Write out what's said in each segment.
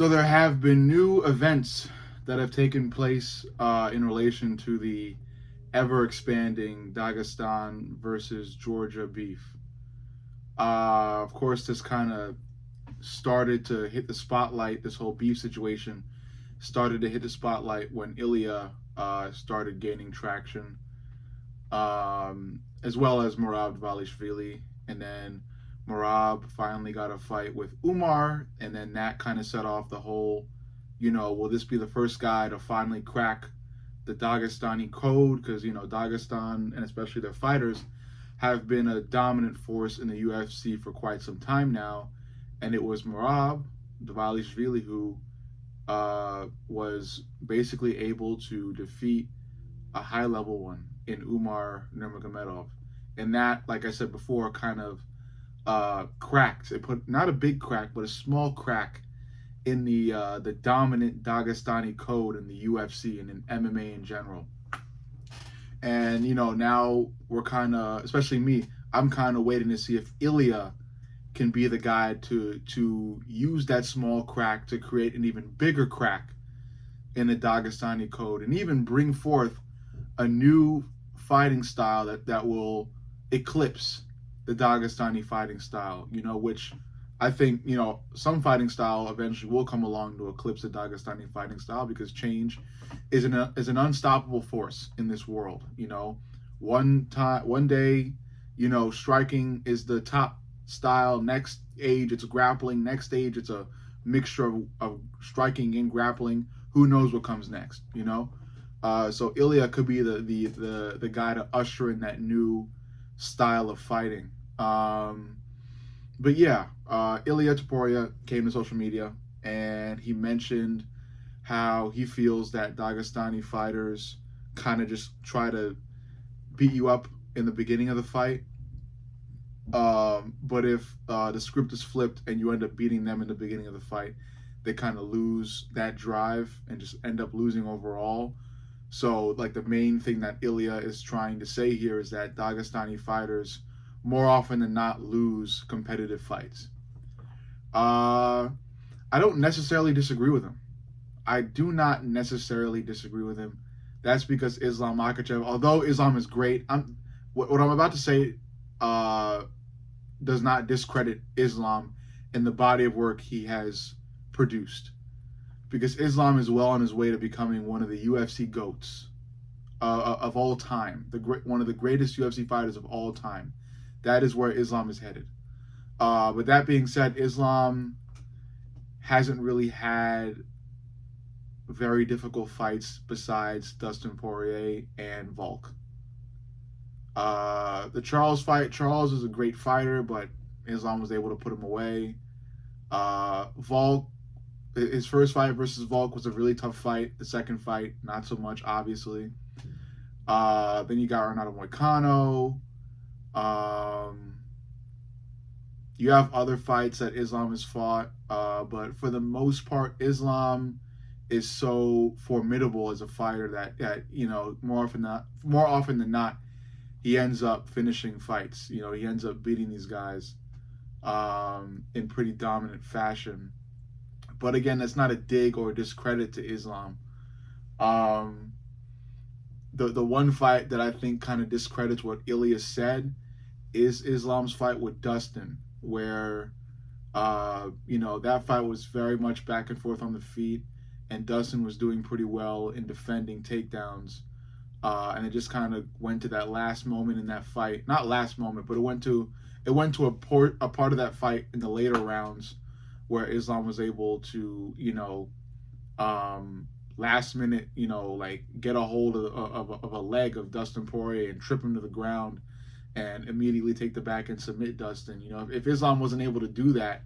So there have been new events that have taken place in relation to the ever expanding Dagestan versus Georgia beef. Of course, this kind of started to hit the spotlight. This whole beef situation started to hit the spotlight when Ilia started gaining traction, as well as Merab Dvalishvili. And then Merab finally got a fight with Umar, and then that kind of set off the whole, will this be the first guy to finally crack the Dagestani code? Because, Dagestan, and especially their fighters, have been a dominant force in the UFC for quite some time now. And it was Merab Dvalishvili who was basically able to defeat a high-level one in Umar Nurmagomedov. And that, like I said before, kind of cracked. It put not a big crack, but a small crack in the dominant Dagestani code in the UFC and in MMA in general. And now we're kind of, especially me, I'm kind of waiting to see if Ilia can be the guy to use that small crack to create an even bigger crack in the Dagestani code, and even bring forth a new fighting style that will eclipse the Dagestani fighting style, which I think, some fighting style eventually will come along to eclipse the Dagestani fighting style, because change is an unstoppable force in this world. One day, striking is the top style. Next age, it's grappling. Next stage, it's a mixture of striking and grappling. Who knows what comes next? So Ilia could be the guy to usher in that new style of fighting. But yeah, Ilia Topuria came to social media and he mentioned how he feels that Dagestani fighters kind of just try to beat you up in the beginning of the fight. But if the script is flipped and you end up beating them in the beginning of the fight, they kind of lose that drive and just end up losing overall. So, like, the main thing that Ilia is trying to say here is that Dagestani fighters more often than not lose competitive fights. I don't necessarily disagree with him. I do not necessarily disagree with him. That's because Islam Makhachev, although Islam is great, what I'm about to say does not discredit Islam in the body of work he has produced, because Islam is well on his way to becoming one of the UFC GOATs of all time, one of the greatest UFC fighters of all time. That is where Islam is headed. But that being said, Islam hasn't really had very difficult fights besides Dustin Poirier and Volk. The Charles fight, Charles is a great fighter, but Islam was able to put him away. Volk, his first fight versus Volk was a really tough fight. The second fight, not so much, obviously. Then you got Renato Moicano. You have other fights that Islam has fought, but for the most part, Islam is so formidable as a fighter that more often than not, he ends up finishing fights. He ends up beating these guys in pretty dominant fashion. But again, that's not a dig or a discredit to Islam. The one fight that I think kind of discredits what Ilia said is Islam's fight with Dustin, where that fight was very much back and forth on the feet, and Dustin was doing pretty well in defending takedowns. And it just kind of went to that last moment in that fight. Not last moment, but it went to a part of that fight in the later rounds where Islam was able to, last minute, get a hold of a leg of Dustin Poirier and trip him to the ground and immediately take the back and submit Dustin. If Islam wasn't able to do that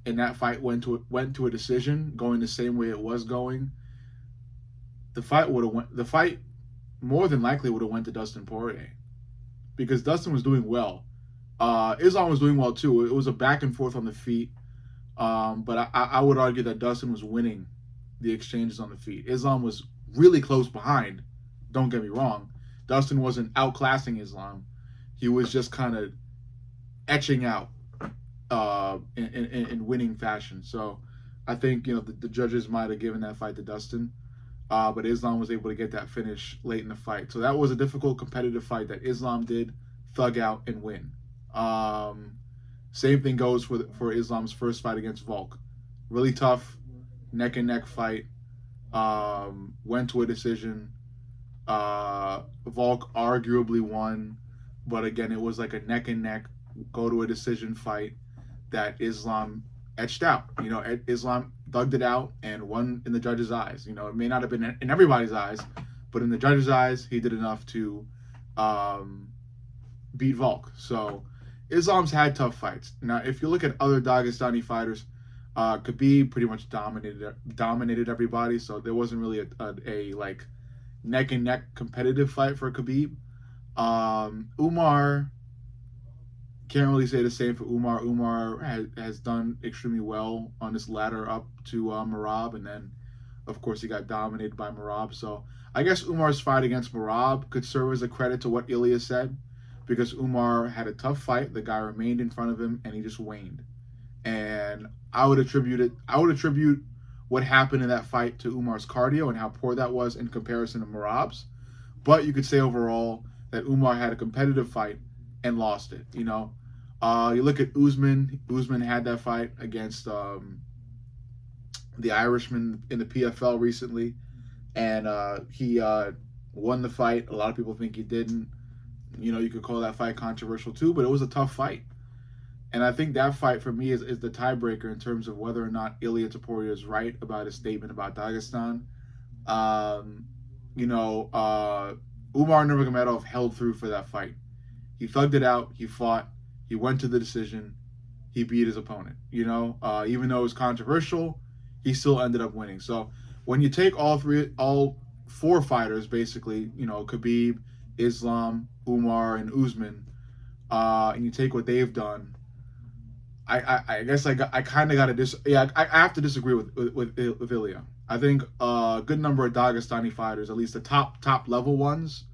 and that fight went to a decision going the same way it was going, the fight more than likely would have went to Dustin Poirier, because Dustin was doing well. Islam was doing well too. It was a back and forth on the feet, but I would argue that Dustin was winning the exchanges on the feet. Islam was really close behind. Don't get me wrong. Dustin wasn't outclassing Islam. He was just kind of etching out in winning fashion. So I think the judges might have given that fight to Dustin, but Islam was able to get that finish late in the fight. So that was a difficult competitive fight that Islam did thug out and win. Um, Same thing goes for Islam's first fight against Volk. Really tough, neck and neck fight. Went to a decision. Volk arguably won, but again, it was like a neck and neck, go to a decision fight that Islam etched out. Islam thugged it out and won in the judges' eyes. It may not have been in everybody's eyes, but in the judges' eyes, he did enough to um, beat Volk. So Islam's had tough fights. Now, if you look at other Dagestani fighters, Khabib pretty much dominated everybody. So there wasn't really a like neck and neck competitive fight for Khabib. Umar, can't really say the same for Umar. Umar has done extremely well on this ladder up to Merab, and then of course he got dominated by Merab. So I guess Umar's fight against Merab could serve as a credit to what Ilia said, because Umar had a tough fight. The guy remained in front of him, and he just waned. And I would attribute what happened in that fight to Umar's cardio and how poor that was in comparison to Merab's. But you could say overall that Umar had a competitive fight and lost it. You look at Usman. Usman had that fight against the Irishman in the PFL recently, and he won the fight. A lot of people think he didn't. You could call that fight controversial too, but it was a tough fight. And I think that fight for me is the tiebreaker in terms of whether or not Ilia Topuria is right about his statement about Dagestan. Umar Nurmagomedov held through for that fight. He thugged it out. He fought. He went to the decision. He beat his opponent. Even though it was controversial, he still ended up winning. So when you take all four fighters, basically, Khabib, Islam, Umar, and Usman, and you take what they've done, I guess I kind of got to I have to disagree with Ilia. I think a good number of Dagestani fighters, at least the top level ones,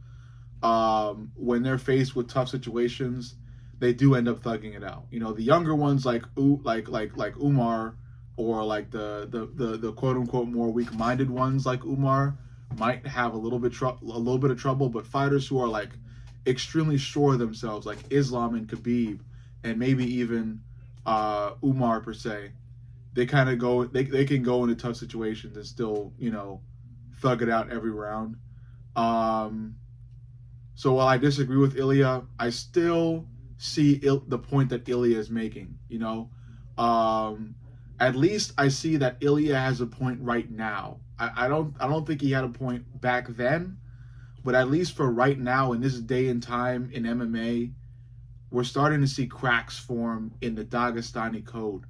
when they're faced with tough situations, they do end up thugging it out. The younger ones like Umar, or like the quote unquote more weak minded ones like Umar might have a little bit of trouble. But fighters who are like extremely sure of themselves, like Islam and Khabib, and maybe even Umar per se, they kind of go. They can go into tough situations and still thug it out every round. So while I disagree with Ilia, I still see the point that Ilia is making. At least I see that Ilia has a point right now. I don't think he had a point back then, but at least for right now in this day and time in MMA, we're starting to see cracks form in the Dagestani code.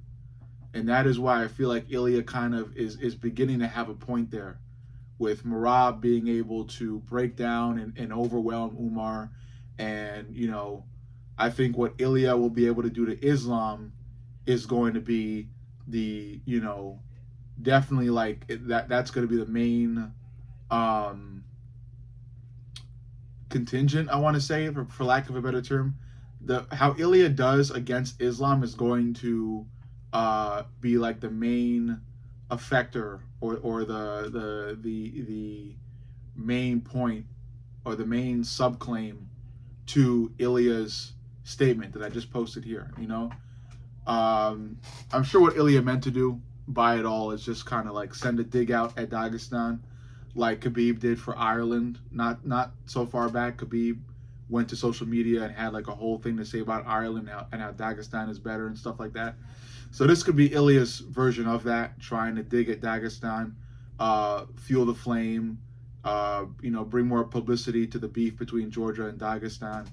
And that is why I feel like Ilia kind of is beginning to have a point there, with Merab being able to break down and overwhelm Umar. And, I think what Ilia will be able to do to Islam is going to be the, definitely like that's going to be the main contingent, I want to say, for lack of a better term. How Ilia does against Islam is going to be like the main effector, or the main point, or the main subclaim to Ilia's statement that I just posted here. I'm sure what Ilia meant to do by it all is just kind of like send a dig out at Dagestan, like Khabib did for Ireland. Not so far back, Khabib went to social media and had like a whole thing to say about Ireland and how Dagestan is better and stuff like that. So this could be Ilia's version of that, trying to dig at Dagestan, fuel the flame, bring more publicity to the beef between Georgia and Dagestan,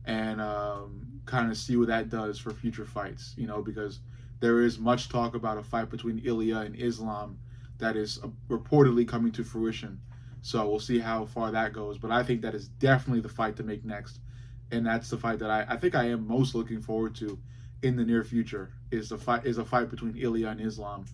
and kind of see what that does for future fights. Because there is much talk about a fight between Ilia and Islam that is reportedly coming to fruition. So we'll see how far that goes. But I think that is definitely the fight to make next. And that's the fight that I think I am most looking forward to in the near future, is a fight between Ilia and Islam,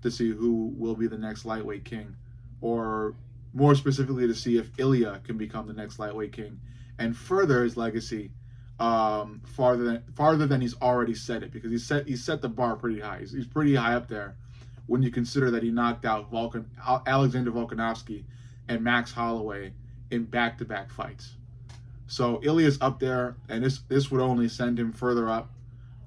to see who will be the next lightweight king. Or more specifically, to see if Ilia can become the next lightweight king and further his legacy farther than he's already set it, because he set the bar pretty high. He's pretty high up there when you consider that he knocked out Alexander Volkanovski and Max Holloway in back-to-back fights. So Ilia's up there, and this would only send him further up.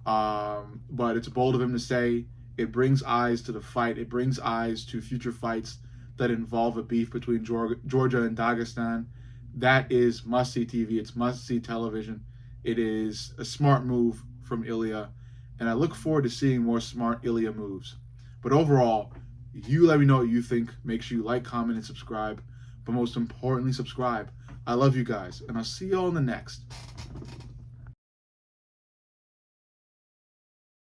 But it's bold of him to say. It brings eyes to the fight. It brings eyes to future fights that involve a beef between Georgia and Dagestan. That is must-see TV. It's must-see television. It is a smart move from Ilia, and I look forward to seeing more smart Ilia moves. But overall, you let me know what you think. Make sure you like, comment, and subscribe. But most importantly, subscribe. I love you guys, and I'll see you all in the next.